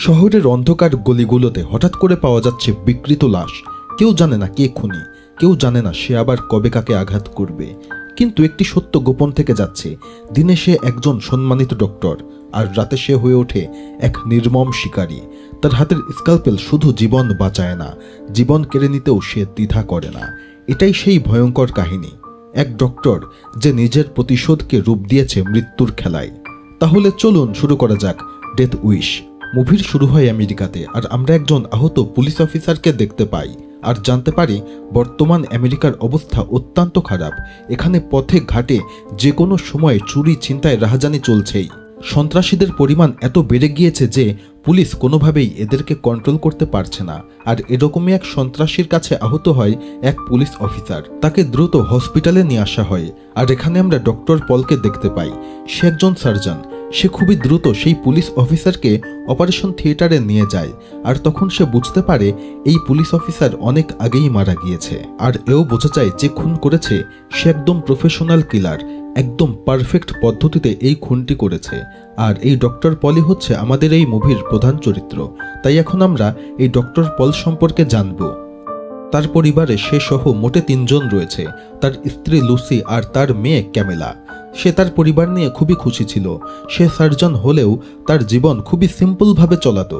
শহরের অন্ধকার গলিগুলোতে হঠাৎ করে পাওয়া যাচ্ছে বিকৃত লাশ। কেউ জানে না কে খুনি, কেউ জানে না সে আবার কবে কাকে আঘাত করবে। কিন্তু একটি সত্য গোপন থেকে যাচ্ছে, দিনে সে একজন সম্মানিত ডক্টর, আর রাতে সে হয়ে ওঠে এক নির্মম শিকারী। তার হাতের স্কালপেল শুধু জীবন বাঁচায় না, জীবন কেড়ে নিতেও সে দ্বিধা করে না। এটাই সেই ভয়ঙ্কর কাহিনী, এক ডক্টর যে নিজের প্রতিশোধকে রূপ দিয়েছে মৃত্যুর খেলায়। তাহলে চলুন শুরু করা যাক ডেথ উইশ। মুভির শুরু হয় আমেরিকাতে, আর আমরা একজন আহত পুলিশ অফিসারকে দেখতে পাই আর জানতে পারি বর্তমান আমেরিকার অবস্থা অত্যন্ত খারাপ। এখানে পথে ঘাটে যে কোনো সময় চুরি ছিনতাই রাহাজানি চলছেই। সন্ত্রাসীদের পরিমাণ এত বেড়ে গিয়েছে যে পুলিশ কোনোভাবেই এদেরকে কন্ট্রোল করতে পারছে না। আর এরকমই এক সন্ত্রাসীর কাছে আহত হয় এক পুলিশ অফিসার। তাকে দ্রুত হসপিটালে নিয়ে আসা হয়, আর এখানে আমরা ডক্টর পলকে দেখতে পাই। সে একজন সার্জন। সে খুবই দ্রুত সেই পুলিশ অফিসারকে অপারেশন থিয়েটারে নিয়ে যায়, আর তখন সে বুঝতে পারে এই পুলিশ অফিসার অনেক আগেই মারা গিয়েছে। আর এও বোঝা যায় যে খুন করেছে সে একদম প্রফেশনাল কিলার, একদম পারফেক্ট পদ্ধতিতে এই খুনটি করেছে। আর এই ডক্টর পলই হচ্ছে আমাদের এই মুভির প্রধান চরিত্র। তাই এখন আমরা এই ডক্টর পল সম্পর্কে জানব। তার পরিবারে সে সহ মোটে 3 জন রয়েছে, তার স্ত্রী লুসি আর তার মেয়ে ক্যামেলা। সে তার পরিবার নিয়ে খুবই খুশি ছিল। সে সার্জন হলেও তার জীবন খুবই সিম্পলভাবে চলাতো।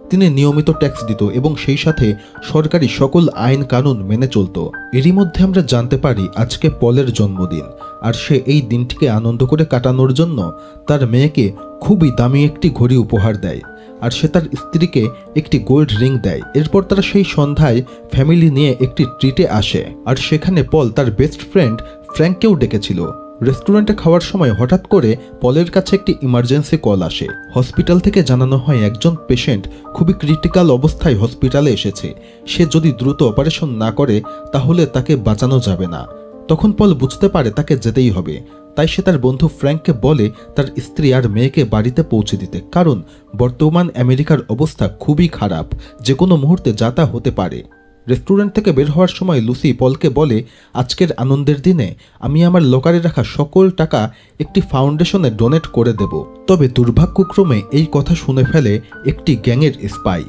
তিনি নিয়মিত ট্যাক্স দিত এবং সেই সাথে সরকারি সকল আইন কানুন মেনে চলত। এরই মধ্যে আমরা জানতে পারি আজকে পলের জন্মদিন, আর সে এই দিনটিকে আনন্দ করে কাটানোর জন্য তার মেয়েকে খুবই দামি একটি ঘড়ি উপহার দেয়, আর সে তার স্ত্রীকে একটি গোল্ড রিং দেয়। এরপর তারা সেই সন্ধ্যায় ফ্যামিলি নিয়ে একটি ট্রিটে আসে, আর সেখানে পল তার বেস্ট ফ্রেন্ড ফ্র্যাঙ্ককেও ডেকেছিল। রেস্টুরেন্টে খাওয়ার সময় হঠাৎ করে পলের কাছে একটি ইমার্জেন্সি কল আসে। হসপিটাল থেকে জানানো হয় একজন পেশেন্ট খুবই ক্রিটিক্যাল অবস্থায় হসপিটালে এসেছে। সে যদি দ্রুত অপারেশন না করে তাহলে তাকে বাঁচানো যাবে না। তখন পল বুঝতে পারে তাকে যেতেই হবে। তাই সে তার বন্ধু ফ্র্যাঙ্ককে বলে তার স্ত্রী আর মেয়েকে বাড়িতে পৌঁছে দিতে, কারণ বর্তমান আমেরিকার অবস্থা খুবই খারাপ, যে কোনো মুহূর্তে যা তা হতে পারে। রেস্টুরেন্ট থেকে বের হওয়ার সময় লুসি পলকে বলে, আজকের আনন্দের দিনে আমি আমার লকারে রাখা সকল টাকা একটি ফাউন্ডেশনে ডোনেট করে দেব। তবে দুর্ভাগ্যক্রমে এই কথা শুনে ফেলে একটি গ্যাংয়ের স্পাই।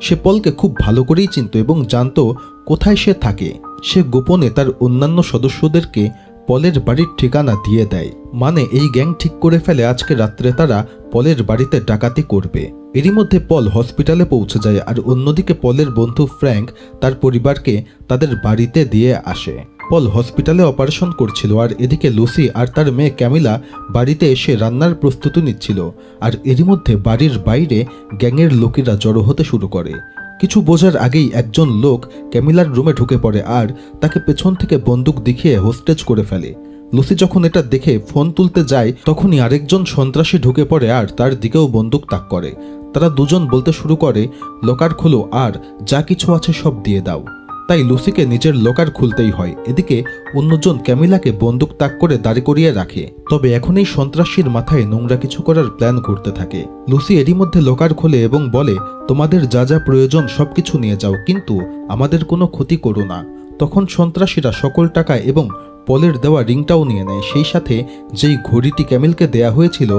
সে পলকে খুব ভালো করেই চিনত এবং জানত কোথায় সে থাকে। সে গোপনে তার অন্যান্য সদস্যদেরকে পলের বাড়ির ঠিকানা দিয়ে দেয়। মানে এই গ্যাং ঠিক করে ফেলে আজকে রাত্রে তারা পলের বাড়িতে ডাকাতি করবে। এরই মধ্যে পল হসপিটালে পৌঁছে যায়, আর অন্যদিকে পলের বন্ধু ফ্র্যাঙ্ক তার পরিবারকে তাদের বাড়িতে দিয়ে আসে। পল হসপিটালে অপারেশন করছিল, আর এদিকে লুসি আর তার মেয়ে ক্যামিলা বাড়িতে এসে রান্নার প্রস্তুতি নিচ্ছিল। আর এরই মধ্যে বাড়ির বাইরে গ্যাংয়ের লোকেরা জড়ো হতে শুরু করে। কিছু বোঝার আগেই একজন লোক ক্যামিলার রুমে ঢুকে পড়ে আর তাকে পেছন থেকে বন্দুক দেখিয়ে হোস্টেজ করে ফেলে। লুসি যখন এটা দেখে ফোন তুলতে যায়, তখনই আরেকজন সন্ত্রাসী ঢুকে পড়ে আর তার দিকেও বন্দুক তাক করে। তারা দুজন বলতে শুরু করে, লকার খোলো আর যা কিছু আছে সব দিয়ে দাও। তাই লুসিকে নিজের লকার খুলতেই হয়। এদিকে অন্যজন ক্যামিলাকে বন্দুক তাক করে দাঁড়ি করিয়ে রাখে। তবে এখন এই সন্ত্রাসীর মাথায় নোংরা কিছু করার প্ল্যান ঘুরতে থাকে। লুসি এরই মধ্যে লকার খোলে এবং বলে, তোমাদের যা যা প্রয়োজন সবকিছু নিয়ে যাও, কিন্তু আমাদের কোনো ক্ষতি করো না। তখন সন্ত্রাসীরা সকল টাকা এবং পলের দেওয়া রিংটাও নিয়ে নেয়, সেই সাথে যেই ঘড়িটি ক্যামিলকে দেয়া হয়েছিল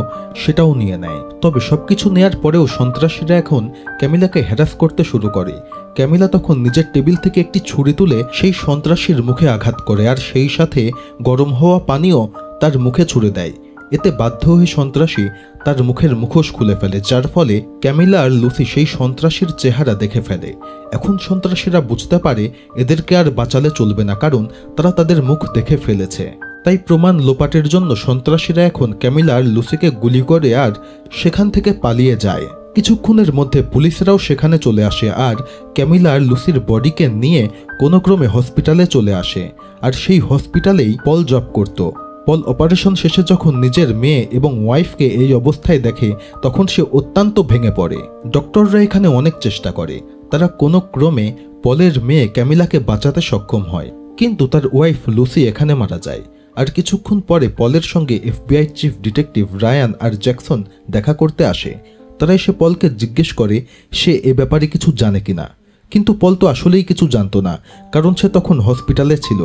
সেটাও নিয়ে নেয়। তবে সবকিছু নেয়ার পরেও সন্ত্রাসীরা এখন ক্যামিলাকে হ্যারাস করতে শুরু করে। ক্যামিলা তখন নিজের টেবিল থেকে একটি ছুরি তুলে সেই সন্ত্রাসীর মুখে আঘাত করে, আর সেই সাথে গরম হওয়া পানিও তার মুখে ছুড়ে দেয়। এতে বাধ্য হয়ে সন্ত্রাসী তার মুখের মুখোশ খুলে ফেলে, যার ফলে ক্যামিলা আর লুসি সেই সন্ত্রাসীর চেহারা দেখে ফেলে। এখন সন্ত্রাসীরা বুঝতে পারে এদেরকে আর বাঁচালে চলবে না, কারণ তারা তাদের মুখ দেখে ফেলেছে। তাই প্রমাণ লোপাটের জন্য সন্ত্রাসীরা এখন ক্যামিলা আর লুসিকে গুলি করে আর সেখান থেকে পালিয়ে যায়। কিছুক্ষণের মধ্যে পুলিশরাও সেখানে চলে আসে, আর ক্যামিলা আর লুসির বডিকে নিয়ে কোনো ক্রমে হসপিটালে চলে আসে। আর সেই হসপিটালেই পল জব করত। পল অপারেশন শেষে যখন নিজের মেয়ে এবং ওয়াইফকে এই অবস্থায় দেখে, তখন সে অত্যন্ত ভেঙে পড়ে। ডক্টররা এখানে অনেক চেষ্টা করে। তারা কোনো ক্রমে পলের মেয়ে ক্যামিলাকে বাঁচাতে সক্ষম হয়, কিন্তু তার ওয়াইফ লুসি এখানে মারা যায়। আর কিছুক্ষণ পরে পলের সঙ্গে FBI চিফ ডিটেকটিভ রায়ান আর জ্যাকসন দেখা করতে আসে। তারা এসে পলকে জিজ্ঞেস করে সে এ ব্যাপারে কিছু জানে কিনা, কিন্তু পল তো আসলেই কিছু জানতো না, কারণ সে তখন হসপিটালে ছিল।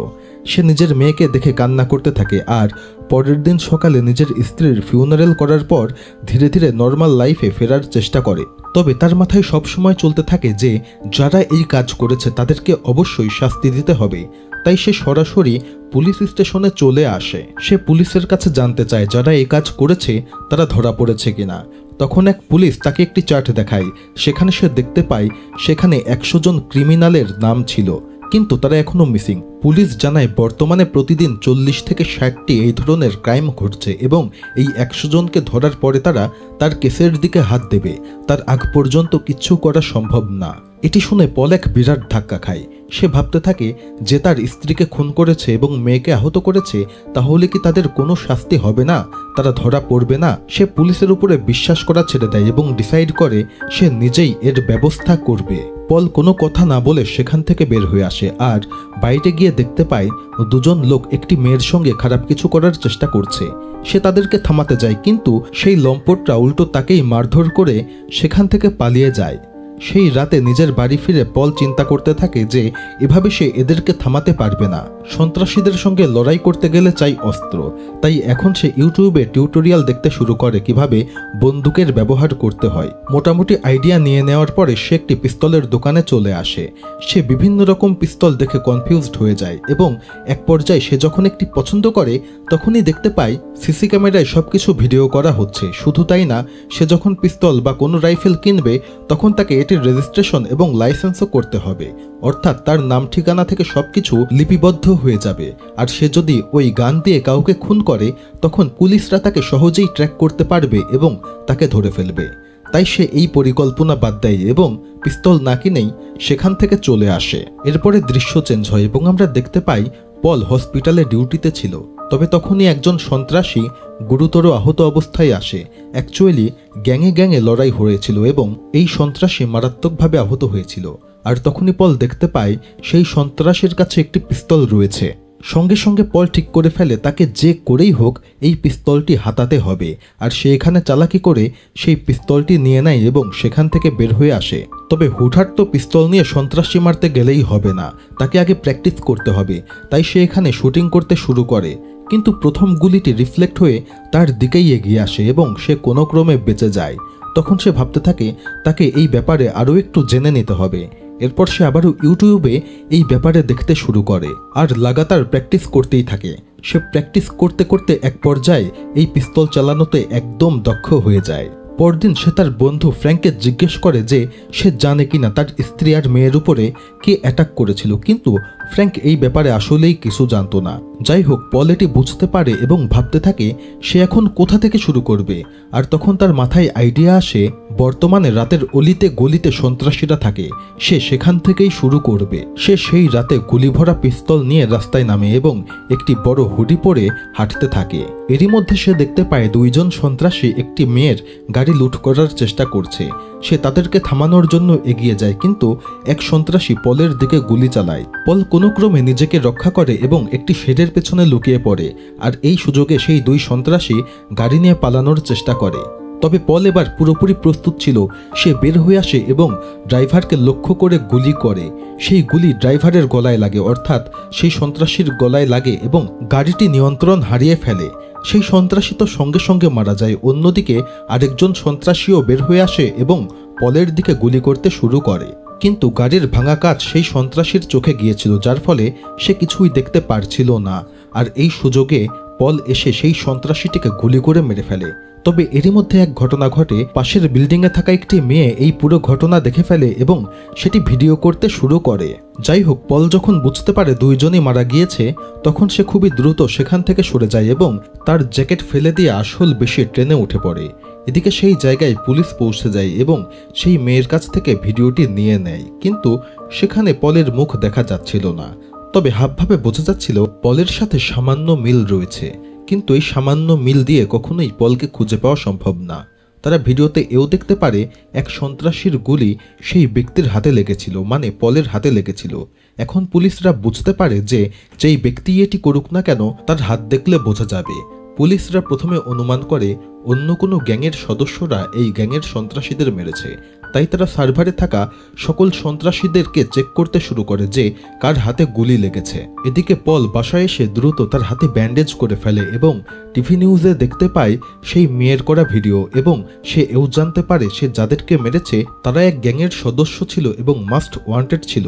সে নিজের মেয়েকে দেখে কান্না করতে থাকে আর পরের দিন সকালে নিজের স্ত্রীর ফিউনারেল করার পর ধীরে ধীরে নর্মাল লাইফে ফেরার চেষ্টা করে। তবে তার মাথায় সবসময় চলতে থাকে যে যারা এই কাজ করেছে তাদেরকে অবশ্যই শাস্তি দিতে হবে। তাই সে সরাসরি পুলিশ স্টেশনে চলে আসে। সে পুলিশের কাছে জানতে চায় যারা এই কাজ করেছে তারা ধরা পড়েছে কিনা। তখন এক পুলিশ তাকে একটি চার্ট দেখায়। সেখানে সে দেখতে পায় সেখানে 100 জন ক্রিমিনালের নাম ছিল, কিন্তু তারা এখনও মিসিং। পুলিশ জানায় বর্তমানে প্রতিদিন 40 থেকে 60টি এই ধরনের ক্রাইম ঘটছে এবং এই 100 জনকে ধরার পরে তারা তার কেসের দিকে হাত দেবে, তার আগ পর্যন্ত কিচ্ছু করা সম্ভব না। এটি শুনে পল এক বিরাট ধাক্কা খায়। সে ভাবতে থাকে যে তার স্ত্রীকে খুন করেছে এবং মেয়েকে আহত করেছে তাহলে কি তাদের কোনো শাস্তি হবে না, তারা ধরা পড়বে না। সে পুলিশের উপরে বিশ্বাস করা ছেড়ে দেয় এবং ডিসাইড করে সে নিজেই এর ব্যবস্থা করবে। পল কোনো কথা না বলে সেখান থেকে বের হয়ে আসে আর বাইরে গিয়ে দেখতে পায় 2 জন লোক একটি মেয়ের সঙ্গে খারাপ কিছু করার চেষ্টা করছে। সে তাদেরকে থামাতে যায়, কিন্তু সেই লম্পটরা উল্টো তাকেই মারধর করে সেখান থেকে পালিয়ে যায়। সেই রাতে নিজের বাড়ি ফিরে পল চিন্তা করতে থাকে যে এভাবে সে এদেরকে থামাতে পারবে না। সন্ত্রাসীদের সঙ্গে লড়াই করতে গেলে চাই অস্ত্র। তাই এখন সে ইউটিউবে টিউটোরিয়াল দেখতে শুরু করে কিভাবে বন্দুকের ব্যবহার করতে হয়। মোটামুটি আইডিয়া নিয়ে নেওয়ার পরে সে একটি পিস্তলের দোকানে চলে আসে। সে বিভিন্ন রকম পিস্তল দেখে কনফিউজড হয়ে যায় এবং এক পর্যায়ে সে যখন একটি পছন্দ করে তখনই দেখতে পায় সিসি ক্যামেরায় সবকিছু ভিডিও করা হচ্ছে। শুধু তাই না, সে যখন পিস্তল বা কোনো রাইফেল কিনবে তখন তাকে এটির রেজিস্ট্রেশন এবং লাইসেন্সও করতে হবে, অর্থাৎ তার নাম ঠিকানা থেকে সবকিছু লিপিবদ্ধ হয়ে যাবে। আর সে যদি ওই গান দিয়ে কাউকে খুন করে তখন পুলিশরা তাকে সহজেই ট্র্যাক করতে পারবে এবং তাকে ধরে ফেলবে। তাই সে এই পরিকল্পনা বাদ দেয় এবং পিস্তল না কিনেই সেখান থেকে চলে আসে। এরপরে দৃশ্য চেঞ্জ হয় এবং আমরা দেখতে পাই পল হসপিটালে ডিউটিতে ছিল। তবে তখনই একজন সন্ত্রাসী গুরুতর আহত অবস্থায় আসে। অ্যাকচুয়ালি গ্যাংয়ে লড়াই হয়েছিল এবং এই সন্ত্রাসী মারাত্মকভাবে আহত হয়েছিল। আর তখনই পল দেখতে পায় সেই সন্ত্রাসীর কাছে একটি পিস্তল রয়েছে। সঙ্গে সঙ্গে পল ঠিক করে ফেলে তাকে যে করেই হোক এই পিস্তলটি হাতাতে হবে। আর সে এখানে চালাকি করে সেই পিস্তলটি নিয়ে নেয় এবং সেখান থেকে বের হয়ে আসে। তবে হুটহাট তো পিস্তল নিয়ে সন্ত্রাসী মারতে গেলেই হবে না, তাকে আগে প্র্যাকটিস করতে হবে। তাই সে এখানে শুটিং করতে শুরু করে, কিন্তু প্রথম গুলিটি রিফ্লেক্ট হয়ে তার দিকেই এগিয়ে আসে এবং সে কোনো ক্রমে বেঁচে যায়। তখন সে ভাবতে থাকে তাকে এই ব্যাপারে আরও একটু জেনে নিতে হবে। এরপর সে আবারও ইউটিউবে এই ব্যাপারে দেখতে শুরু করে আর লাগাতার প্র্যাকটিস করতেই থাকে। সে প্র্যাকটিস করতে করতে এক পর্যায়ে এই পিস্তল চালানোতে একদম দক্ষ হয়ে যায়। পরদিন সে তার বন্ধু ফ্র্যাঙ্ককে জিজ্ঞেস করে যে সে জানে কিনা তার স্ত্রী আর মেয়ের উপরে কে অ্যাটাক করেছিল, কিন্তু ফ্র্যাঙ্ক এই ব্যাপারে আসলেই কিছু জানতো না। যাই হোক, পল এটি বুঝতে পারে এবং ভাবতে থাকে সে এখন কোথা থেকে শুরু করবে। আর তখন তার মাথায় আইডিয়া আসে বর্তমানে রাতের অলিতে গলিতে সন্ত্রাসীরা থাকে, সে সেখান থেকেই শুরু করবে। সে সেই রাতে গুলি ভরা পিস্তল নিয়ে রাস্তায় নামে এবং একটি বড় হুডি পরে হাঁটতে থাকে। এরই মধ্যে সে দেখতে পায় 2 জন সন্ত্রাসী একটি মেয়ের গাড়ি লুট করার চেষ্টা করছে। সে তাদেরকে থামানোর জন্য এগিয়ে যায়, কিন্তু এক সন্ত্রাসী পলের দিকে গুলি চালায়। পল কোনো ক্রমে নিজেকে রক্ষা করে এবং একটি শেডের পেছনে লুকিয়ে পড়ে। আর এই সুযোগে সেই 2 সন্ত্রাসী গাড়ি নিয়ে পালানোর চেষ্টা করে। তবে পল এবার পুরোপুরি প্রস্তুত ছিল। সে বের হয়ে আসে এবং ড্রাইভারকে লক্ষ্য করে গুলি করে। সেই গুলি ড্রাইভারের গলায় লাগে, অর্থাৎ সেই সন্ত্রাসীর গলায় লাগে এবং গাড়িটি নিয়ন্ত্রণ হারিয়ে ফেলে। সেই সন্ত্রাসী তো সঙ্গে সঙ্গে মারা যায়। অন্যদিকে আরেকজন সন্ত্রাসীও বের হয়ে আসে এবং পলের দিকে গুলি করতে শুরু করে, কিন্তু গাড়ির ভাঙা কাঁচ সেই সন্ত্রাসীর চোখে গিয়েছিল, যার ফলে সে কিছুই দেখতে পারছিল না। আর এই সুযোগে পল এসে সেই সন্ত্রাসীটিকে গুলি করে মেরে ফেলে। তবে এরই মধ্যে এক ঘটনা ঘটে। পাশের বিল্ডিংয়ে থাকা একটি মেয়ে এই পুরো ঘটনা দেখে ফেলে এবং সেটি ভিডিও করতে শুরু করে। যাই হোক, পল যখন বুঝতে পারে 2 জনই মারা গিয়েছে তখন সে খুবই দ্রুত সেখান থেকে সরে যায় এবং তার জ্যাকেট ফেলে দিয়ে আসল বেশি ট্রেনে উঠে পড়ে। এদিকে সেই জায়গায় পুলিশ পৌঁছে যায় এবং সেই মেয়ের কাছ থেকে ভিডিওটি নিয়ে নেয়, কিন্তু সেখানে পলের মুখ দেখা যাচ্ছিল না। তবে হাবভাবে বোঝা যাচ্ছিল পলের সাথে সামান্য মিল রয়েছে, কিন্তু এই সামান্য মিল দিয়ে কখনোই পলকে খুঁজে পাওয়া সম্ভব না। তারা ভিডিওতে এও দেখতে পারে এক সন্ত্রাসীর গুলি সেই ব্যক্তির হাতে লেগেছিল, মানে পলের হাতে লেগেছিল। এখন পুলিশরা বুঝতে পারে যে যেই ব্যক্তি এটি করুক না কেন তার হাত দেখলে বোঝা যাবে। পুলিশরা প্রথমে অনুমান করে অন্য কোনো গ্যাংয়ের সদস্যরা এই গ্যাংয়ের সন্ত্রাসীদের মেরেছে, তাই তারা সার্ভারে থাকা সকল সন্ত্রাসীদেরকে চেক করতে শুরু করে যে কার হাতে গুলি লেগেছে। এদিকে পল বাসায় এসে দ্রুত তার হাতে ব্যান্ডেজ করে ফেলে এবং টিভি নিউজে দেখতে পায় সেই মেয়ের করা ভিডিও, এবং সে এও জানতে পারে সে যাদেরকে মেরেছে তারা এক গ্যাংয়ের সদস্য ছিল এবং মাস্ট ওয়ান্টেড ছিল।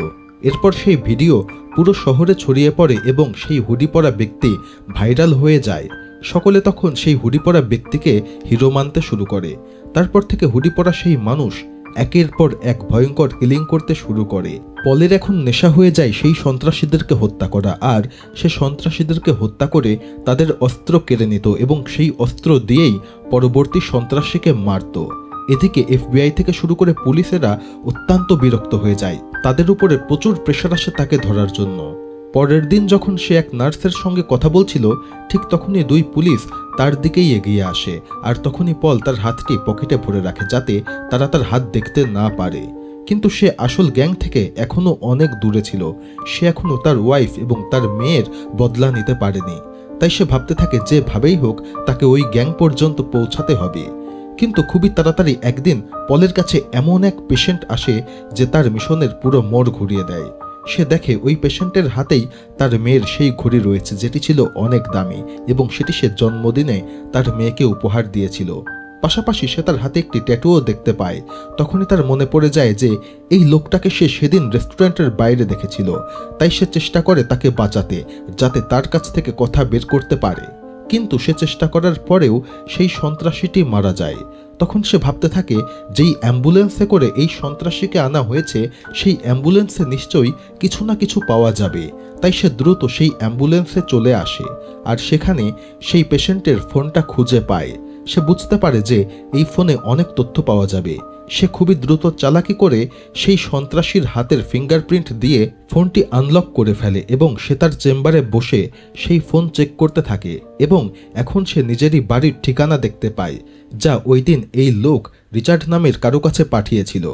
এরপর সেই ভিডিও পুরো শহরে ছড়িয়ে পড়ে এবং সেই হুডি পরা ব্যক্তি ভাইরাল হয়ে যায়। সকলে তখন সেই হুডি পরা ব্যক্তিকে হিরো মানতে শুরু করে। তারপর থেকে হুডি পরা সেই মানুষ একের পর এক ভয়ঙ্কর কিলিং করতে শুরু করে। পলের এখন নেশা হয়ে যায় সেই সন্ত্রাসীদেরকে হত্যা করা, আর সে সন্ত্রাসীদেরকে হত্যা করে তাদের অস্ত্র কেড়ে নিত এবং সেই অস্ত্র দিয়েই পরবর্তী সন্ত্রাসীকে মারত। এদিকে FBI থেকে শুরু করে পুলিশেরা অত্যন্ত বিরক্ত হয়ে যায়। তাদের উপরে প্রচুর প্রেশার আসে তাকে ধরার জন্য। পরের দিন যখন সে এক নার্সের সঙ্গে কথা বলছিল, ঠিক তখনই দুই পুলিশ তার দিকেই এগিয়ে আসে, আর তখনই পল তার হাতটি পকেটে ভরে রাখে যাতে তারা তার হাত দেখতে না পারে। কিন্তু সে আসল গ্যাং থেকে এখনও অনেক দূরে ছিল। সে এখনও তার ওয়াইফ এবং তার মেয়ের বদলা নিতে পারেনি, তাই সে ভাবতে থাকে যেভাবেই হোক তাকে ওই গ্যাং পর্যন্ত পৌঁছাতে হবে। কিন্তু খুবই তাড়াতাড়ি একদিন পলের কাছে এমন এক পেশেন্ট আসে যে তার মিশনের পুরো মোড় ঘুরিয়ে দেয়। সে দেখে ওই পেশেন্টের হাতেই তার মেয়ের সেই ঘড়ি রয়েছে যেটি ছিল অনেক দামি, এবং সেটি সে জন্মদিনে তার মেয়েকে উপহার দিয়েছিল। পাশাপাশি সে তার হাতে একটি ট্যাটুও দেখতে পায়। তখনই তার মনে পড়ে যায় যে এই লোকটাকে সে সেদিন রেস্টুরেন্টের বাইরে দেখেছিল, তাই সে চেষ্টা করে তাকে বাঁচাতে, যাতে তার কাছ থেকে কথা বের করতে পারে। কিন্তু সে চেষ্টা করার পরেও সেই সন্ত্রাসীটি মারা যায়। তখন সে ভাবতে থাকে যেই অ্যাম্বুলেন্সে করে এই সন্ত্রাসীকে আনা হয়েছে সেই অ্যাম্বুলেন্সে নিশ্চয়ই কিছু না কিছু পাওয়া যাবে। তাই সে দ্রুত সেই অ্যাম্বুলেন্সে চলে আসে, আর সেখানে সেই পেশেন্টের ফোনটা খুঁজে পায়। সে বুঝতে পারে যে এই ফোনে অনেক তথ্য পাওয়া যাবে। সে খুবই দ্রুত চালাকি করে সেই সন্ত্রাসীর হাতের ফিঙ্গারপ্রিন্ট দিয়ে ফোনটি আনলক করে ফেলে এবং সে তার চেম্বারে বসে সেই ফোন চেক করতে থাকে, এবং এখন সে নিজেরই বাড়ির ঠিকানা দেখতে পায় যা ওই দিন এই লোক রিচার্ড নামের কারো কাছে পাঠিয়েছিল।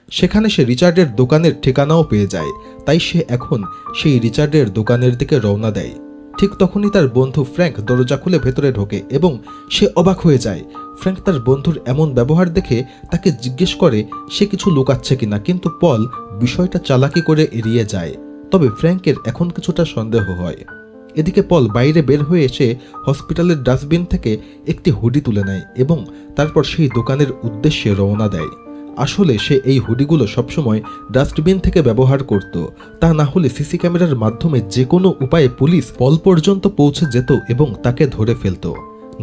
সেখানে সে রিচার্ডের দোকানের ঠিকানাও পেয়ে যায়, তাই সে এখন সেই রিচার্ডের দোকানের দিকে রওনা দেয়। ঠিক তখনই তার বন্ধু ফ্র্যাঙ্ক দরজা খুলে ভেতরে ঢোকে এবং সে অবাক হয়ে যায়। ফ্র্যাঙ্ক তার বন্ধুর এমন ব্যবহার দেখে তাকে জিজ্ঞেস করে সে কিছু লুকাচ্ছে কিনা, কিন্তু পল বিষয়টা চালাকি করে এড়িয়ে যায়। তবে ফ্র্যাঙ্কের এখন কিছুটা সন্দেহ হয়। এদিকে পল বাইরে বের হয়ে এসে হসপিটালের ডাস্টবিন থেকে একটি হুডি তুলে নেয় এবং তারপর সেই দোকানের উদ্দেশ্যে রওনা দেয়। আসলে সে এই হুডিগুলো সবসময় ডাস্টবিন থেকে ব্যবহার করত, তা না হলে সিসি ক্যামেরার মাধ্যমে যে কোনো উপায়ে পুলিশ পল পর্যন্ত পৌঁছে যেত এবং তাকে ধরে ফেলত।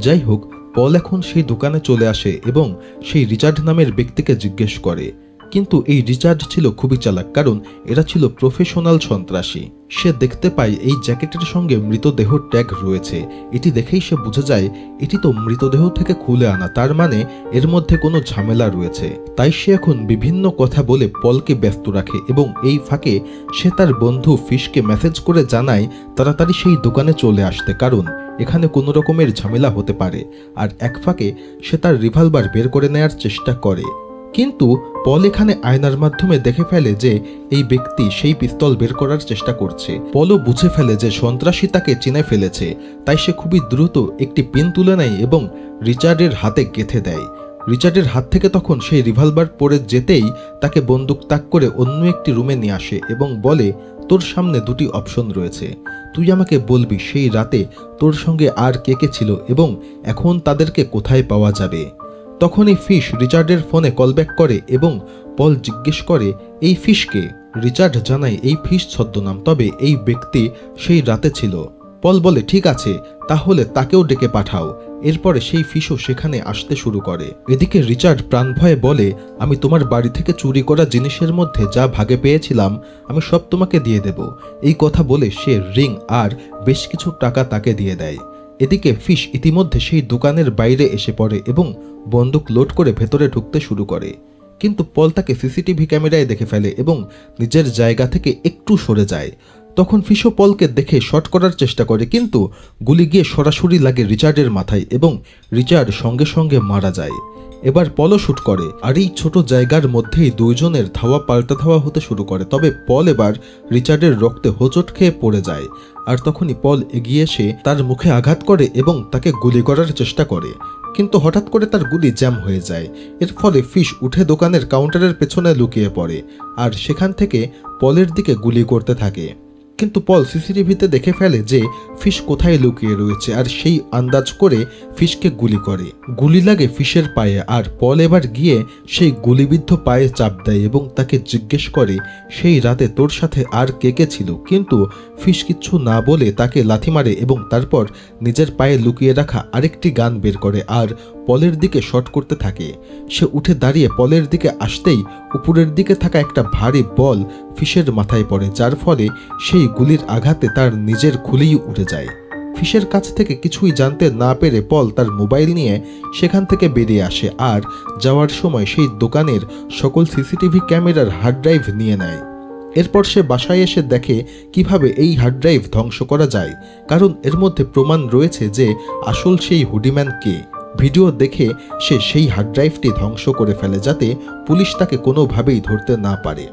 যাই হোক, পল এখন সেই দোকানে চলে আসে এবং সেই রিচার্ড নামের ব্যক্তিকে জিজ্ঞেস করে। কিন্তু এই রিচার্ড ছিল খুবই চালাক, কারণ এরা ছিল প্রফেশনাল সন্ত্রাসী। সে দেখতে পায় এই জ্যাকেটের সঙ্গে মৃতদেহ ট্যাগ রয়েছে। এটি দেখেই সে বুঝে যায় এটি তো মৃতদেহ থেকে খুলে আনা, তার মানে এর মধ্যে কোনো ঝামেলা রয়েছে। তাই সে এখন বিভিন্ন কথা বলে পলকে ব্যস্ত রাখে এবং এই ফাঁকে সে তার বন্ধু ফিশকে মেসেজ করে জানায় তাড়াতাড়ি সেই দোকানে চলে আসতে, কারণ এখানে কোনো রকমের ঝামেলা হতে পারে। আর এক ফাঁকে সে তার রিভলভার বের করে নেয়ার চেষ্টা করে, কিন্তু পল এখানে আয়নার মাধ্যমে দেখে ফেলে যে এই ব্যক্তি সেই পিস্তল বের করার চেষ্টা করছে। পলও বুঝে ফেলে যে সন্ত্রাসী তাকে চিনে ফেলেছে, তাই সে খুবই দ্রুত একটি পিন তুলে নেয় এবং রিচার্ডের হাতে গেঁথে দেয়। রিচার্ডের হাত থেকে তখন সেই রিভলভার পড়ে যেতেই তাকে বন্দুক তাক করে অন্য একটি রুমে নিয়ে আসে এবং বলে, তোর সামনে দুটি অপশন রয়েছে, তুই আমাকে বলবি সেই রাতে তোর সঙ্গে আর কে কে ছিল এবং এখন তাদেরকে কোথায় পাওয়া যাবে। তখনই ফিশ রিচার্ডের ফোনে কলব্যাক করে এবং পল জিজ্ঞেস করে এই ফিশকে। রিচার্ড জানায় এই ফিশ ছদ্মনাম, তবে এই ব্যক্তি সেই রাতে ছিল। পল বলে ঠিক আছে, তাহলে তাকেও ডেকে পাঠাও। এরপরে সেই ফিশও সেখানে আসতে শুরু করে। এদিকে রিচার্ড প্রাণভয়ে বলে, আমি তোমার বাড়ি থেকে চুরি করা জিনিসের মধ্যে যা ভাগে পেয়েছিলাম আমি সব তোমাকে দিয়ে দেব। এই কথা বলে সে রিং আর বেশ কিছু টাকা তাকে দিয়ে দেয়। এদিকে ফিশ ইতিমধ্যে সেই দোকানের বাইরে এসে পড়ে এবং বন্দুক লোড করে ভেতরে ঢুকতে শুরু করে, কিন্তু পল তাকে সিসিটিভি ক্যামেরায় দেখে ফেলে এবং নিজের জায়গা থেকে একটু সরে যায়। তখন ফিশও পলকে দেখে শট করার চেষ্টা করে, কিন্তু গুলি গিয়ে সরাসরি লাগে রিচার্ডের মাথায় এবং রিচার্ড সঙ্গে সঙ্গে মারা যায়। এবার পলও শুট করে, আর এই ছোট জায়গার মধ্যেই দুইজনের ধাওয়া পাল্টা ধাওয়া হতে শুরু করে। তবে পল এবার রিচার্ডের রক্তে হোঁচট খেয়ে পড়ে যায়, আর তখনই পল এগিয়ে এসে তার মুখে আঘাত করে এবং তাকে গুলি করার চেষ্টা করে, কিন্তু হঠাৎ করে তার গুলি জ্যাম হয়ে যায়। এর ফলে ফিশ উঠে দোকানের কাউন্টারের পেছনে লুকিয়ে পড়ে, আর সেখান থেকে পলের দিকে গুলি করতে থাকে। কিন্তু পল সিসিটিভিতে দেখে ফেলে যে ফিশ কোথায় লুকিয়ে রয়েছে, আর সেই আন্দাজ করে ফিশকে গুলি করে। গুলি লাগে ফিশের পায়ে, আর পল এবার গিয়ে সেই গুলিবিদ্ধ পায়ে চাপ দেয় এবং তাকে জিজ্ঞেস করে সেই রাতে তোর সাথে আর কে কে ছিল। কিন্তু ফিশ কিচ্ছু না বলে তাকে লাথি মারে এবং তারপর নিজের পায়ে লুকিয়ে রাখা আরেকটি গান বের করে আর পলের দিকে শট করতে থাকে। সে উঠে দাঁড়িয়ে পলের দিকে আসতেই উপরের দিকে থাকা একটা ভারী বল ফিশের মাথায় পড়ে, যার ফলে সেই গুলির আঘাতে তার নিজের খুলিই উঠে যায়। ফিশের কাছ থেকে কিছুই জানতে না পেরে পল তার মোবাইল নিয়ে সেখান থেকে বেরিয়ে আসে, আর যাওয়ার সময় সেই দোকানের সকল সিসিটিভি ক্যামেরার হার্ড ড্রাইভ নিয়ে নেয়। এরপর সে বাসায় এসে দেখে কিভাবে এই হার্ড ড্রাইভ ধ্বংস করা যায়, কারণ এর মধ্যে প্রমাণ রয়েছে যে আসল সেই হুডিম্যান কে। ভিডিও দেখে সে সেই হার্ড ড্রাইভটি ধ্বংস করে ফেলে যাতে পুলিশ তাকে কোনোভাবেই ধরতে না পারে।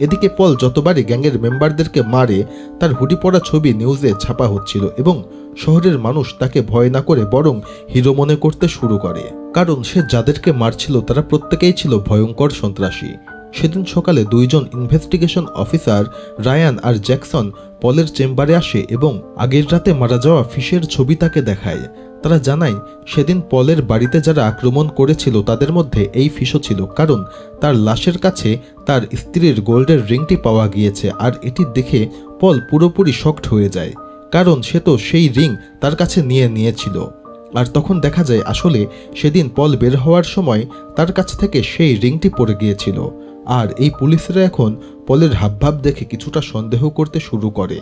এদিকে পল যতবারই গ্যাংয়ের মেম্বারদেরকে মারে তার হুডি পরা ছবি নিউজে ছাপা হচ্ছিল এবং শহরের মানুষ তাকে ভয় না করে বরং হিরো মনে করতে শুরু করে, কারণ সে যাদেরকে মারছিল তারা প্রত্যেকেই ছিল ভয়ঙ্কর সন্ত্রাসী। সেদিন সকালে দুইজন ইনভেস্টিগেশন অফিসার রায়ান আর জ্যাকসন পলের চেম্বারে আসে এবং আগের রাতে মারা যাওয়া ফিশের ছবি তাকে দেখায়। তারা জানায় সেদিন পলের বাড়িতে যারা আক্রমণ করেছিল তাদের মধ্যে এই ফিশও ছিল, কারণ তার লাশের কাছে তার স্ত্রীর গোল্ডের রিংটি পাওয়া গিয়েছে। আর এটি দেখে পল পুরোপুরি শকড হয়ে যায়, কারণ সে তো সেই রিং তার কাছে নিয়েছিল। আর তখন দেখা যায় আসলে সেদিন পল বের হওয়ার সময় তার কাছ থেকে সেই রিংটি পড়ে গিয়েছিল। আর এই পুলিশরা এখন পলের হাবভাব দেখে কিছুটা সন্দেহ করতে শুরু করে।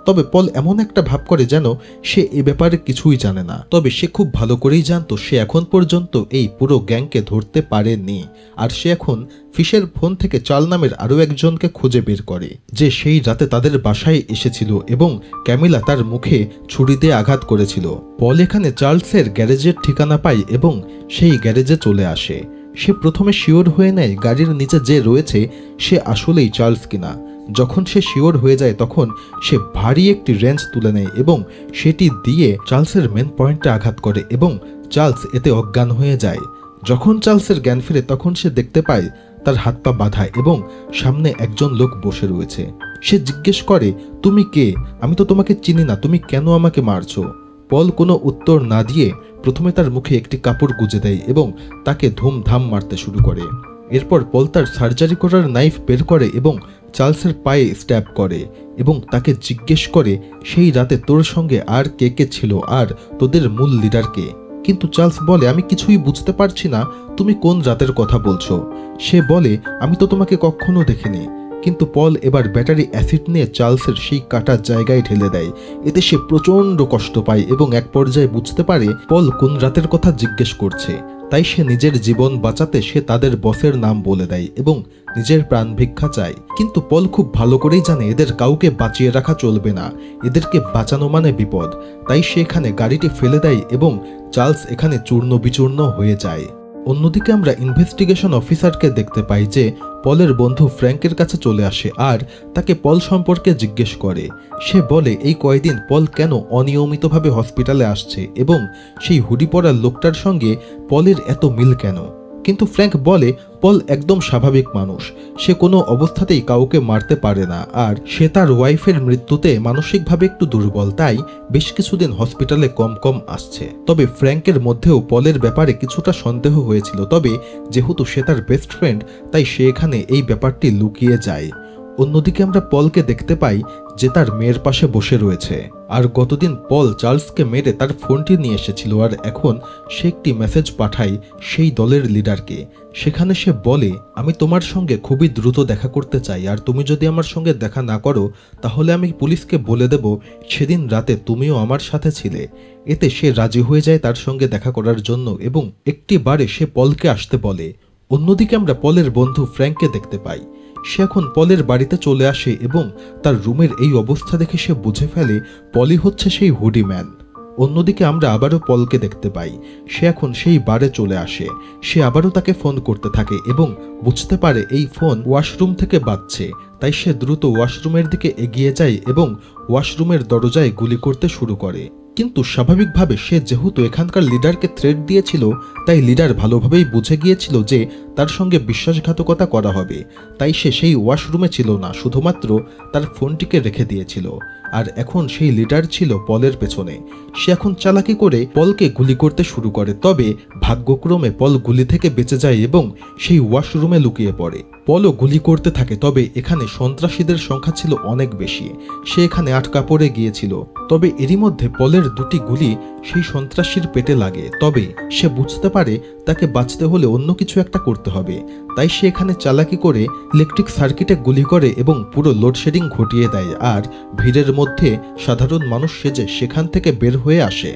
তবে পল এমন একটা ভাব করে যেন সে এ ব্যাপারে কিছুই জানে না। তবে সে খুব ভালো করেই জানতো সে এখন পর্যন্ত এই পুরো গ্যাংকে ধরতে পারেনি। আর সে এখন ফিশের ফোন থেকে চার্ল নামের আরও একজনকে খুঁজে বের করে, যে সেই রাতে তাদের বাসায় এসেছিল এবং ক্যামিলা তার মুখে ছুরি দিয়ে আঘাত করেছিল। পল এখানে চার্লসের গ্যারেজের ঠিকানা পায় এবং সেই গ্যারেজে চলে আসে। সে প্রথমে শিওর হয়ে নেয় গাড়ির নিচে যে রয়েছে সে আসলেই চার্লস কিনা। যখন সে শিওর হয়ে যায় তখন সে ভারী একটি রেঞ্চ তুলে নেয় এবং সেটি দিয়ে চার্লসের মেন পয়েন্টে আঘাত করে এবং চার্লস এতে অজ্ঞান হয়ে যায়। যখন চার্লসের জ্ঞান ফিরে তখন সে দেখতে পায় তার হাত পা বাঁধা এবং সামনে একজন লোক বসে রয়েছে। সে জিজ্ঞেস করে, তুমি কে? আমি তো তোমাকে চিনি না, তুমি কেন আমাকে মারছো? পল কোনো উত্তর না দিয়ে প্রথমে তার মুখে একটি কাপড় গুজে দেয় এবং তাকে ধুমধাম মারতে শুরু করে। এরপর পল তার সার্জারি করার নাইফ বের করে এবং চার্লসের পায়ে স্ট্যাব করে এবং তাকে জিজ্ঞেস করে সেই রাতে তোর সঙ্গে আর কে কে ছিল আর তোদের মূল লিডারকে। কিন্তু চার্লস বলে, আমি কিছুই বুঝতে পারছি না, তুমি কোন রাতের কথা বলছো? সে বলে, আমি তো তোমাকে কখনো দেখিনি। কিন্তু পল এবার ব্যাটারি অ্যাসিড নিয়ে চার্লসের সেই কাটা জায়গায় ঢেলে দেয়। এতে সে প্রচণ্ড কষ্ট পায় এবং এক পর্যায়ে বুঝতে পারে পল কোন রাতের কথা জিজ্ঞেস করছে। তাই সে নিজের জীবন বাঁচাতে সে তাদের বসের নাম বলে দেয় এবং নিজের প্রাণ ভিক্ষা চায়। কিন্তু পল খুব ভালো করেই জানে এদের কাউকে বাঁচিয়ে রাখা চলবে না, এদেরকে বাঁচানো মানে বিপদ। তাই সে এখানে গাড়িটি ফেলে দেয় এবং চার্লস এখানে চূর্ণ বিচূর্ণ হয়ে যায়। অন্যদিকে আমরা ইনভেস্টিগেশন অফিসারকে দেখতে পাই যে পলের বন্ধু ফ্র্যাঙ্কের কাছে চলে আসে আর তাকে পল সম্পর্কে জিজ্ঞেস করে। সে বলে এই কয়েকদিন পল কেন অনিয়মিতভাবে হসপিটালে আসছে এবং সেই হুডি পরা লোকটার সঙ্গে পলের এত মিল কেন। কিন্তু ফ্র্যাঙ্ক বলে পল একদম স্বাভাবিক মানুষ, সে কোনো অবস্থাতেই কাউকে মারতে পারে না, আর সে তার ওয়াইফের মৃত্যুতে মানসিকভাবে একটু দুর্বল, তাই বেশ কিছুদিন হসপিটালে কম আসছে। তবে ফ্র্যাঙ্কের মধ্যেও পলের ব্যাপারে কিছুটা সন্দেহ হয়েছিল, তবে যেহেতু সে তার বেস্ট ফ্রেন্ড তাই সে এখানে এই ব্যাপারটি লুকিয়ে যায়। অন্যদিকে আমরা পলকে দেখতে পাই যে তার মেয়ের পাশে বসে রয়েছে। আর গতদিন পল চার্লসকে মেরে তার ফোনটি নিয়ে এসেছিল আর এখন সে একটি মেসেজ পাঠায় সেই দলের লিডারকে। সেখানে সে বলে, আমি তোমার সঙ্গে খুবই দ্রুত দেখা করতে চাই, আর তুমি যদি আমার সঙ্গে দেখা না করো তাহলে আমি পুলিশকে বলে দেব সেদিন রাতে তুমিও আমার সাথে ছিলে। এতে সে রাজি হয়ে যায় তার সঙ্গে দেখা করার জন্য এবং একটি বারে সে পলকে আসতে বলে। অন্যদিকে আমরা পলের বন্ধু ফ্র্যাঙ্ককে দেখতে পাই। সে এখন পলের বাড়িতে চলে আসে এবং তার রুমের এই অবস্থা দেখে সে বুঝে ফেলে পলি হচ্ছে সেই হুডি ম্যান। অন্যদিকে আমরা আবারও পলকে দেখতে পাই। সে এখন সেই বারে চলে আসে। সে আবারও তাকে ফোন করতে থাকে এবং বুঝতে পারে এই ফোন ওয়াশরুম থেকে বাজছে। তাই সে দ্রুত ওয়াশরুমের দিকে এগিয়ে যায় এবং ওয়াশরুমের দরজায় গুলি করতে শুরু করে। কিন্তু স্বাভাবিকভাবে সে যেহেতু এখানকার লিডারকে থ্রেট দিয়েছিল, তাই লিডার ভালোভাবেই বুঝে গিয়েছিল যে তার সঙ্গে বিশ্বাসঘাতকতা করা হবে। তাই সে সেই ওয়াশরুমে ছিল না, শুধুমাত্র তার ফোনটিকে রেখে দিয়েছিল। আর এখন সেই লিডার ছিল পলের পেছনে। সে এখন চালাকি করে পলকে গুলি করতে শুরু করে, তবে ভাগ্যক্রমে পল গুলি থেকে বেঁচে যায় এবং সেই ওয়াশরুমে লুকিয়ে পড়ে। পলও গুলি করতে থাকে, তবে এখানে সন্ত্রাসীদের সংখ্যা ছিল অনেক বেশি। সে এখানে আটকা পড়ে গিয়েছিল। তবে এরই মধ্যে পলের দুটি গুলি সেই সন্ত্রাসীর পেটে লাগে। তবে সে বুঝতে পারে তাকে বাঁচতে হলে অন্য কিছু একটা করতে হবে। তাই সে এখানে চালাকি করে ইলেকট্রিক সার্কিটে গুলি করে এবং পুরো লোডশেডিং ঘটিয়ে দেয়। আর ভিড়ের মধ্যে সাধারণ মানুষ সেজে সেখান থেকে বের হয়ে আসে।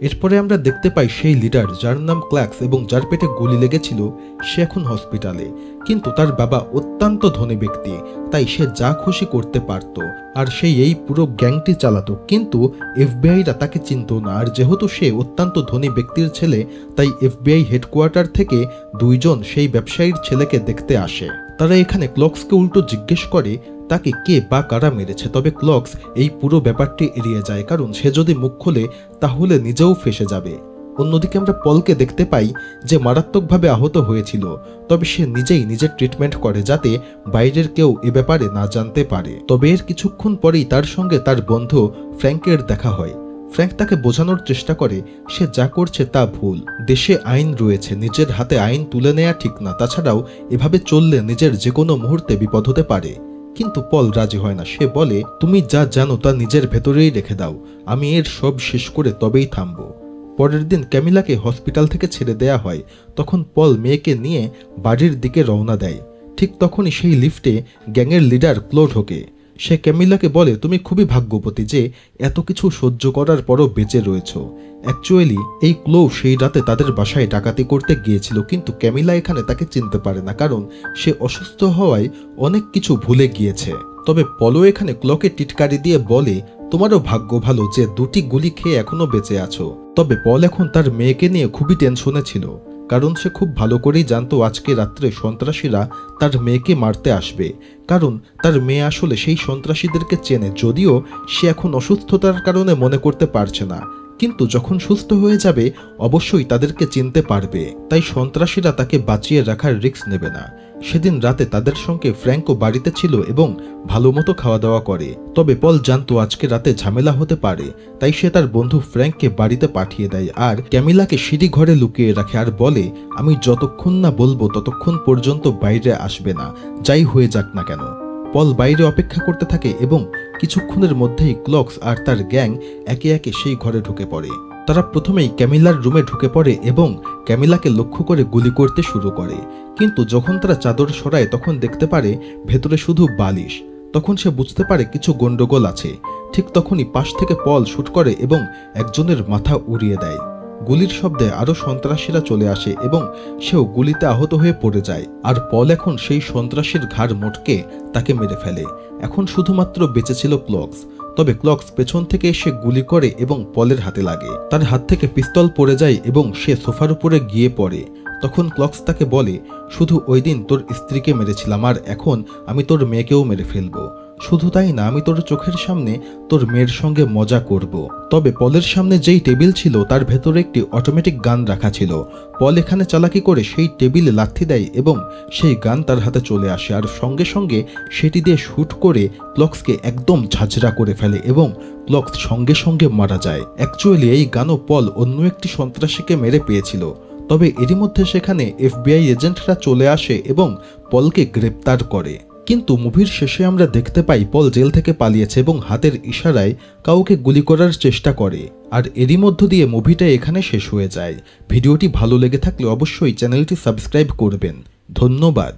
এরপরে আমরা দেখতে পাই সেই লিডার, যার নাম ক্ল্যাক্স এবং যার পেটে গুলি লেগেছিল, সে এখন হসপিটালে। কিন্তু তার বাবা অত্যন্ত ধনী ব্যক্তি, তাই সে যা খুশি করতে পারত আর সেই এই পুরো গ্যাংটি চালাতো। কিন্তু এফবিআইরা তাকে চিনত না। আর যেহেতু সে অত্যন্ত ধনী ব্যক্তির ছেলে, তাই এফবিআই হেডকোয়ার্টার থেকে দুইজন সেই ব্যবসায়ীর ছেলেকে দেখতে আসে। তারা এখানে ক্লক্সকে উল্টো জিজ্ঞেস করে তাকে কে বা কারা মেরেছে। তবে ক্লক্স এই পুরো ব্যাপারটি এড়িয়ে যায়, কারণ সে যদি মুখ খোলে তাহলে নিজেও ফেঁসে যাবে। অন্যদিকে আমরা পলকে দেখতে পাই যে মারাত্মকভাবে আহত হয়েছিল, তবে সে নিজেই নিজের ট্রিটমেন্ট করে যাতে বাইরের কেউ এ ব্যাপারে না জানতে পারে। তবে এর কিছুক্ষণ পরেই তার সঙ্গে তার বন্ধু ফ্র্যাঙ্কের দেখা হয়। ফ্র্যাঙ্ক তাকে বোঝানোর চেষ্টা করে সে যা করছে তা ভুল। দেশে আইন রয়েছে, নিজের হাতে আইন তুলে নেওয়া ঠিক না। তাছাড়াও এভাবে চললে নিজের যে কোনো মুহূর্তে বিপদ হতে পারে। কিন্তু পল রাজি হয় না। সে বলে, তুমি যা জানো তা নিজের ভেতরেই রেখে দাও, আমি এর সব শেষ করে তবেই থামবো। পরের দিন ক্যামিলাকে হসপিটাল থেকে ছেড়ে দেয়া হয়। তখন পল মেয়েকে নিয়ে বাড়ির দিকে রওনা দেয়। ঠিক তখনই সেই লিফটে গ্যাংয়ের লিডার ক্লো ঢোকে। সে ক্যামিলাকে বলে, তুমি খুবই ভাগ্যবতী যে এত কিছু সহ্য করার পরও বেঁচে রয়েছ। অ্যাকচুয়ালি এই ক্লো সেই রাতে তাদের বাসায় ডাকাতি করতে গিয়েছিল, কিন্তু ক্যামিলা এখানে তাকে চিনতে পারে না, কারণ সে অসুস্থ হওয়ায় অনেক কিছু ভুলে গিয়েছে। তবে পলো এখানে ক্লোকে টিটকারি দিয়ে বলে, তোমারও ভাগ্য ভালো যে দুটি গুলি খেয়ে এখনো বেঁচে আছো। তবে পল এখন তার মেয়েকে নিয়ে খুবই টেনশনে ছিল, কারণ সে খুব ভালো করেই জানতো আজকে রাত্রে সন্ত্রাসীরা তার মেয়েকে মারতে আসবে। কারণ তার মেয়ে আসলে সেই সন্ত্রাসীদেরকে চেনে, যদিও সে এখন অসুস্থতার কারণে মনে করতে পারছে না। কিন্তু যখন সুস্থ হয়ে যাবে অবশ্যই তাদেরকে চিনতে পারবে। তাই সন্ত্রাসীরা তাকে বাঁচিয়ে রাখার রিস্ক নেবে না। সেদিন রাতে তাদের সঙ্গে ফ্র্যাঙ্কও বাড়িতে ছিল এবং ভালো মতো খাওয়া দাওয়া করে। তবে পল জানতো আজকে রাতে ঝামেলা হতে পারে, তাই সে তার বন্ধু ফ্র্যাঙ্ককে বাড়িতে পাঠিয়ে দেয় আর ক্যামিলাকে সিঁড়ি ঘরে লুকিয়ে রাখে আর বলে, আমি যতক্ষণ না বলবো ততক্ষণ পর্যন্ত বাইরে আসবে না, যাই হয়ে যাক না কেন। পল বাইরে অপেক্ষা করতে থাকে এবং কিছুক্ষণের মধ্যেই ক্লক্স আর তার গ্যাং একে একে সেই ঘরে ঢুকে পড়ে। তারা প্রথমেই ক্যামিলার রুমে ঢুকে পড়ে এবং ক্যামিলাকে লক্ষ্য করে গুলি করতে শুরু করে। কিন্তু যখন তারা চাদর সরায় তখন দেখতে পারে ভেতরে শুধু বালিশ। তখন সে বুঝতে পারে কিছু গন্ডগোল আছে। ঠিক তখনই পাশ থেকে পল শুট করে এবং একজনের মাথা উড়িয়ে দেয়। গুলির শব্দে আরো সন্ত্রাসীরা চলে আসে এবং সেও গুলিতে আহত হয়ে পড়ে যায়। আর পল এখন সেই সন্ত্রাসীর ঘাড় মোটকে তাকে মেরে ফেলে। এখন শুধুমাত্র বেঁচে ছিল ক্লক্স। তবে ক্লক্স পেছন থেকে এসে গুলি করে এবং পলের হাতে লাগে। তার হাত থেকে পিস্তল পড়ে যায় এবং সে সোফার উপরে গিয়ে পড়ে। তখন ক্লক্স তাকে বলে, শুধু ওই দিন তোর স্ত্রীকে মেরেছিলাম আর এখন আমি তোর মেয়েকেও মেরে ফেলবো। শুধু তাই না, আমি তোর চোখের সামনে তোর মেয়ের সঙ্গে মজা করব। তবে পলের সামনে যেই টেবিল ছিল তার ভেতরে একটি অটোমেটিক গান রাখা ছিল। পল এখানে চালাকি করে সেই টেবিলে লাথি দেয় এবং সেই গান তার হাতে চলে আসে আর সঙ্গে সঙ্গে সেটি দিয়ে শুট করে ক্লক্সকে একদম ঝাঁঝরা করে ফেলে এবং ক্লক্স সঙ্গে সঙ্গে মারা যায়। অ্যাকচুয়ালি এই গানও পল অন্য একটি সন্ত্রাসীকে মেরে পেয়েছিল। তবে এরই মধ্যে সেখানে এফবিআই এজেন্টরা চলে আসে এবং পলকে গ্রেপ্তার করে। কিন্তু মুভির শেষে আমরা দেখতে পাই পল জেল থেকে পালিয়েছে এবং হাতের ইশারায় কাউকে গুলি করার চেষ্টা করে। আর এরই মধ্য দিয়ে মুভিটা এখানে শেষ হয়ে যায়। ভিডিওটি ভালো লেগে থাকলে অবশ্যই চ্যানেলটি সাবস্ক্রাইব করবেন। ধন্যবাদ।